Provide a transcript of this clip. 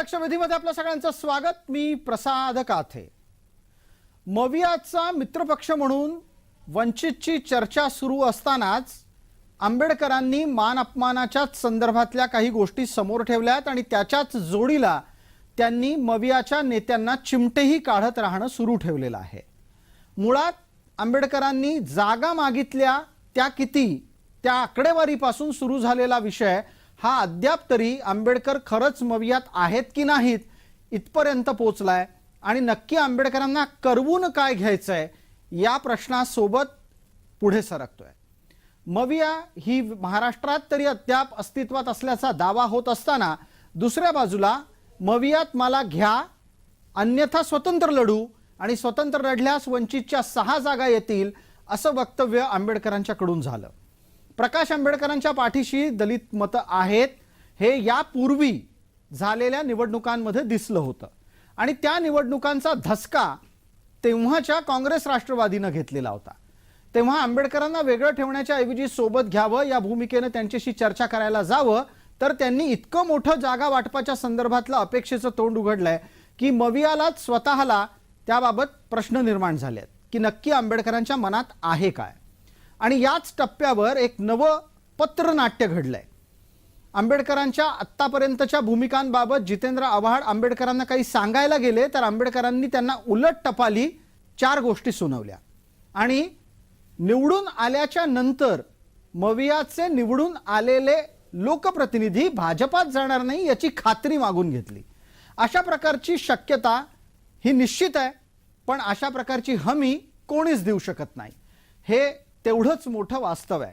लक्षवेधीमध्ये आपल्या सगळ्यांचं स्वागत। मी प्रसाद काथे। मवियाचा मित्रपक्ष म्हणून वंचितची चर्चा सुरू असतानाच आंबेडकरांनी मान अपमानाच्या संदर्भातल्या काही गोष्टी समोर ठेवल्यात आणि त्याच्याच जोडीला त्यांनी मवियाच्या नेत्यांना चिमटेही काढत राहणं सुरू ठेवलेलं आहे। मुळात आंबेडकरांनी जागा मागितल्या त्या किती, त्या आकडेवारीपासून सुरू झालेला विषय हा अद्याप तरी आंबेडकर खरंच मवियात आहेत की नाहीत इथपर्यंत पोहोचलाय आणि नक्की आंबेडकरांना करवून काय घ्यायचंय या प्रश्नासोबत पुढे सरकतोय। मविया ही महाराष्ट्रात तरी अद्याप अस्तित्वात असल्याचा दावा होत असताना दुसऱ्या बाजूला मवियात मला घ्या अन्यथा स्वतंत्र लढू आणि स्वतंत्र लढल्यास वंचितच्या 6 जागा येतील असं वक्तव्य आंबेडकरांच्याकडून झालं। प्रकाश आंबेडकरांच्या पाठीशी दलित मत आहेत हे यापूर्वी झालेल्या निवडणुकांमध्ये दिसलं होतं आणि त्या निवडणुकांचा धसका तेव्हाच्या काँग्रेस राष्ट्रवादीने घेतलेला होता। तेव्हा आंबेडकरांना वेगळं ठेवण्याच्या ऐवजी सोबत घ्यावं या भूमिकेने त्यांच्याशी चर्चा करायला जावं तर त्यांनी इतकं मोठं जागा वाटपाच्या संदर्भातलं अपेक्षेचं तोंड उघडलंय की मवियालाच स्वतःला त्याबाबत प्रश्न निर्माण झालेत की नक्की आंबेडकरांच्या मनात आहे काय। आणि याच टप्प्यावर एक नवं पत्रनाट्य घडलंय। आंबेडकरांच्या आत्तापर्यंतच्या भूमिकांबाबत जितेंद्र आव्हाड आंबेडकरांना काही सांगायला गेले तर आंबेडकरांनी त्यांना उलट टपाली 4 गोष्टी सुनावल्या आणि निवडून आल्याच्या नंतर मवियाचे निवडून आलेले लोकप्रतिनिधी भाजपात जाणार नाही याची खात्री मागून घेतली। अशा प्रकारची शक्यता ही निश्चित आहे, पण अशा प्रकारची हमी कोणीच देऊ शकत नाही। हे तेवढंच मोठं वास्तव आहे।